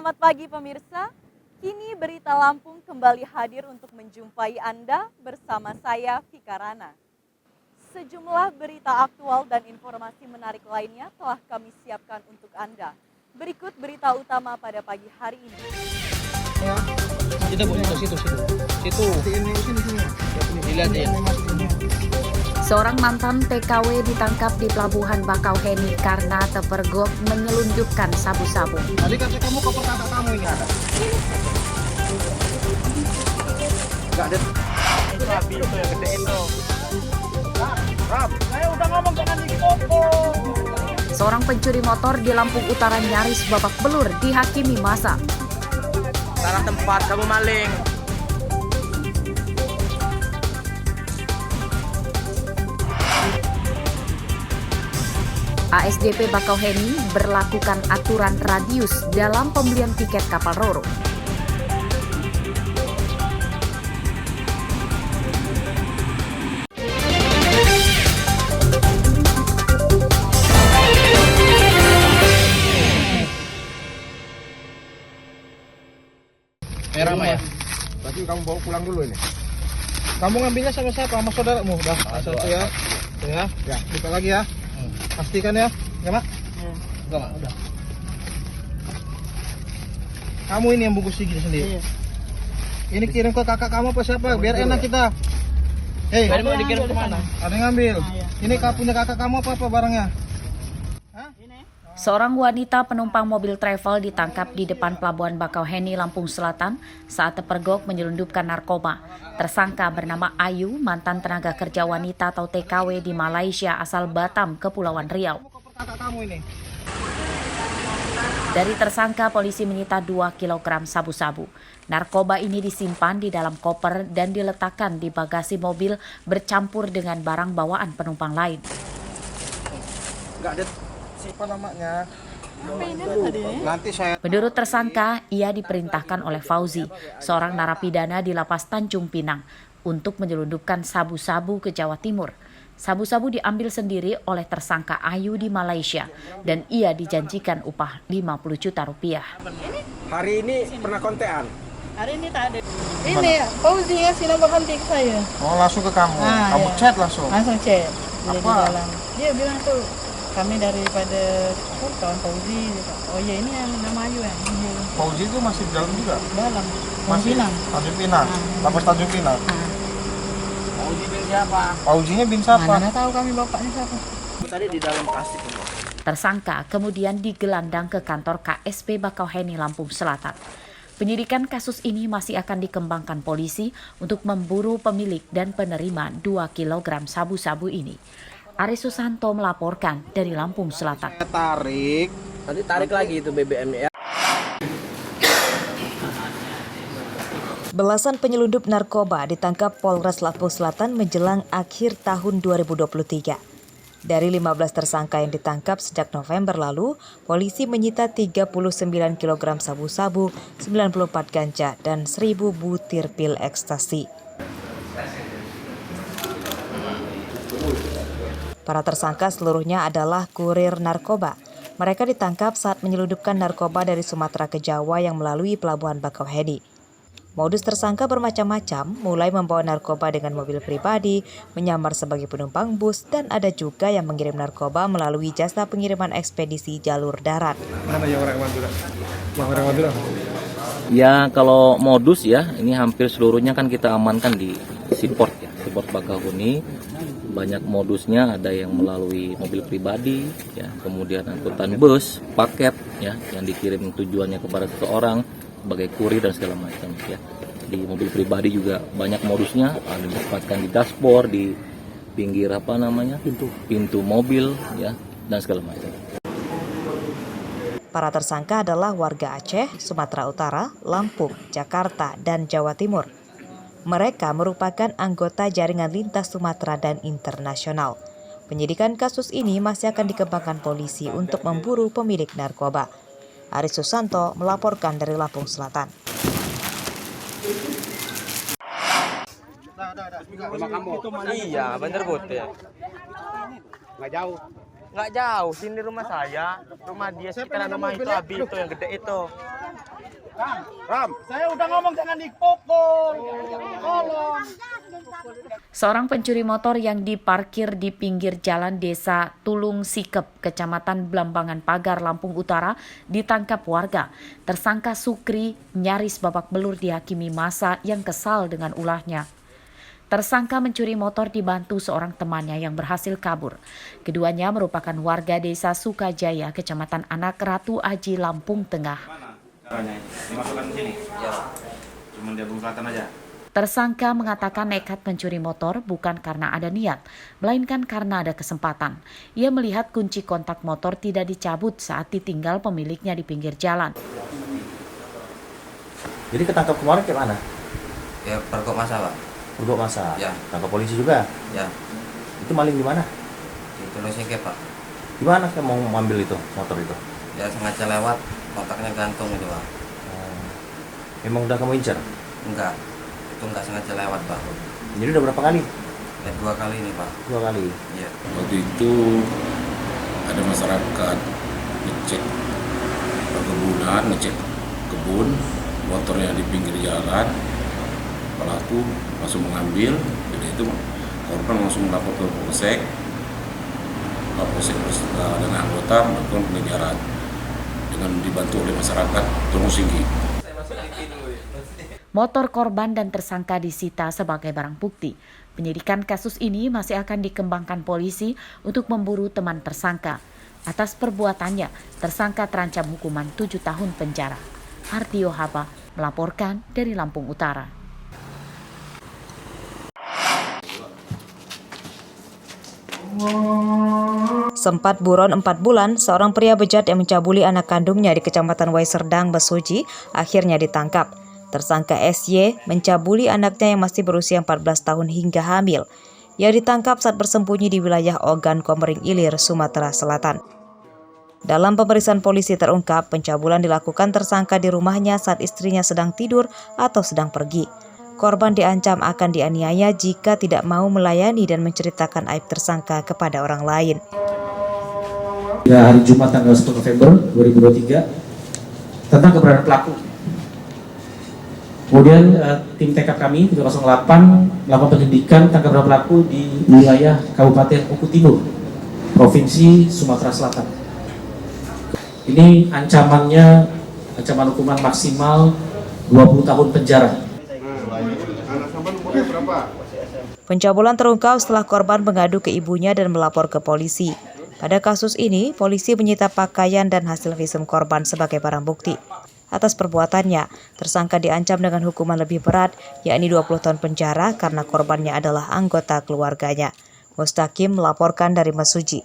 Selamat pagi pemirsa, kini Berita Lampung kembali hadir untuk menjumpai Anda bersama saya Vika Rana. Sejumlah berita aktual dan informasi menarik lainnya telah kami siapkan untuk Anda. Berikut berita utama pada pagi hari ini. Situ. Dilihatin. Seorang mantan TKW ditangkap di Pelabuhan Bakauheni karena terpergok menyelundupkan sabu-sabu. Tadi kata kamu koper kakak kamu ini ada. Enggak ada. Itu api itu yang gede itu. Ram, saya udah ngomong jangan dipotong. Seorang pencuri motor di Lampung Utara nyaris babak belur dihakimi massa. Salah tempat kamu maling. ASDP Bakauheni berlakukan aturan radius dalam pembelian tiket kapal Roro. Merah Maya. Berarti kamu bawa pulang dulu ini. Kamu ngambilnya sama siapa? Sama saudaramu? Dah, asal itu ya. Ya, buka lagi ya. Pastikan ya. Ya, Mak? Enggak, Mak. Udah. Kamu ini yang bungkus gini sendiri. Iya. Ini kirim ke kakak kamu apa siapa? Biar enak kita. Hei, mau dikirim ke mana? Ada yang ngambil. Ini punya kakak kamu apa barangnya? Seorang wanita penumpang mobil travel ditangkap di depan Pelabuhan Bakauheni, Lampung Selatan saat terpergok menyelundupkan narkoba. Tersangka bernama Ayu, mantan tenaga kerja wanita atau TKW di Malaysia asal Batam, Kepulauan Riau. Dari tersangka, polisi menyita 2 kg sabu-sabu. Narkoba ini disimpan di dalam koper dan diletakkan di bagasi mobil bercampur dengan barang bawaan penumpang lain. Enggak ada siapa namanya. Nanti saya. Menurut tersangka, ia diperintahkan oleh Fauzi, seorang narapidana di Lapas Tanjung Pinang, untuk menyelundupkan sabu-sabu ke Jawa Timur. Sabu-sabu diambil sendiri oleh tersangka Ayu di Malaysia dan ia dijanjikan upah 50 juta rupiah. Hari ini pernah kontean? Hari ini tak ada. Ini Fauzi ngasih nomor kontak saya. Oh, langsung ke kamu. Kamu ya. chat langsung. Langsung chat. Dia di Apa? dalam. Dia bilang tuh kami daripada kawan Fauzi. Oh iya ini yang nama Ayu ya. Fauzi itu masih di dalam juga? Dalam. Masih Pinang. Tanjung Pinang. Lapas Tanjung Pinang. Fauzi bin siapa? Fauzinya bin siapa? Mana tahu kami bapaknya siapa. Tadi di dalam plastik. Tersangka kemudian digelandang ke kantor KSP Bakauheni, Lampung Selatan. Penyidikan kasus ini masih akan dikembangkan polisi untuk memburu pemilik dan penerima 2 kg sabu-sabu ini. Aris Susanto melaporkan dari Lampung Selatan. Nanti tarik lagi itu BBM-nya ya. Belasan penyelundup narkoba ditangkap Polres Lampung Selatan menjelang akhir tahun 2023. Dari 15 tersangka yang ditangkap sejak November lalu, polisi menyita 39 kg sabu-sabu, 94 ganja, dan 1.000 butir pil ekstasi. Para tersangka seluruhnya adalah kurir narkoba. Mereka ditangkap saat menyelundupkan narkoba dari Sumatera ke Jawa yang melalui Pelabuhan Bakauheni. Modus tersangka bermacam-macam, mulai membawa narkoba dengan mobil pribadi, menyamar sebagai penumpang bus, dan ada juga yang mengirim narkoba melalui jasa pengiriman ekspedisi jalur darat. Mana yang orang Madura? Yang orang Madura? Ya, kalau modus ya, ini hampir seluruhnya kan kita amankan di Seaport ya, Seaport Bakauheni. Banyak modusnya, ada yang melalui mobil pribadi, ya, kemudian angkutan bus, paket, ya, yang dikirim tujuannya kepada seseorang sebagai kurir dan segala macam, ya. Di mobil pribadi juga banyak modusnya, ada didapatkan di dashboard, di pinggir pintu mobil, ya, dan segala macam. Para tersangka adalah warga Aceh, Sumatera Utara, Lampung, Jakarta, dan Jawa Timur. Mereka merupakan anggota jaringan lintas Sumatera dan internasional. Penyidikan kasus ini masih akan dikembangkan polisi untuk memburu pemilik narkoba. Aris Susanto melaporkan dari Lampung Selatan. Rumah kamu? Iya, bener bot ya. Nggak jauh. Nggak jauh, sini rumah saya. Rumah dia sekitaran rumah itu Abi itu yang gede itu. Ram, saya udah ngomong jangan dipukul. Tolong. Seorang pencuri motor yang diparkir di pinggir jalan desa Tulung Sikep, Kecamatan Blambangan Pagar, Lampung Utara, ditangkap warga. Tersangka Sukri nyaris babak belur dihakimi massa yang kesal dengan ulahnya. Tersangka mencuri motor dibantu seorang temannya yang berhasil kabur. Keduanya merupakan warga desa Sukajaya, Kecamatan Anak Ratu Aji, Lampung Tengah. Dimasukkan ke sini? Ya. Cuma dia bungkatan aja. Tersangka mengatakan nekat mencuri motor bukan karena ada niat, melainkan karena ada kesempatan. Ia melihat kunci kontak motor tidak dicabut saat ditinggal pemiliknya di pinggir jalan. Jadi ketangkap kemarin ke mana? Ya pergok masa Pak. Pergok masa? Ya. Tangkap polisi juga? Ya. Itu maling di mana? Di Tulung Sikep Pak. Di mana kamu mau ngambil itu, motor itu? Ya sengaja lewat, kontaknya gantung itu Pak. Emang udah kamu incar? Enggak, itu enggak sengaja lewat Pak. Jadi udah berapa kali? Ya 2 kali ini Pak. 2 kali? Iya. Waktu itu ada masyarakat ngecek perkebunan, ngecek kebun, motornya di pinggir jalan. Pelaku langsung mengambil, jadi itu korban langsung melapor ke polsek. Polsek dengan anggota melakukan pengejaran dengan dibantu oleh masyarakat Tulung Singgi. Motor korban dan tersangka disita sebagai barang bukti. Penyidikan kasus ini masih akan dikembangkan polisi untuk memburu teman tersangka. Atas perbuatannya, tersangka terancam hukuman 7 tahun penjara. Artio Haba melaporkan dari Lampung Utara. Sempat buron 4 bulan, seorang pria bejat yang mencabuli anak kandungnya di Kecamatan Waiserdang, Mesuji, akhirnya ditangkap. Tersangka SY mencabuli anaknya yang masih berusia 14 tahun hingga hamil. Ia ditangkap saat bersembunyi di wilayah Ogan Komering Ilir, Sumatera Selatan. Dalam pemeriksaan polisi terungkap, pencabulan dilakukan tersangka di rumahnya saat istrinya sedang tidur atau sedang pergi. Korban diancam akan dianiaya jika tidak mau melayani dan menceritakan aib tersangka kepada orang lain. Ya, hari Jumat tanggal 1 November 2023 tentang keberadaan pelaku. Kemudian tim TK kami 308 melakukan penyelidikan tentang keberadaan pelaku di wilayah Kabupaten Oku Timur, Provinsi Sumatera Selatan. Ini ancaman hukuman maksimal 20 tahun penjara. Pencabulan terungkap setelah korban mengadu ke ibunya dan melapor ke polisi. Pada kasus ini, polisi menyita pakaian dan hasil visum korban sebagai barang bukti. Atas perbuatannya, tersangka diancam dengan hukuman lebih berat, yakni 20 tahun penjara karena korbannya adalah anggota keluarganya. Mustaqim melaporkan dari Mesuji.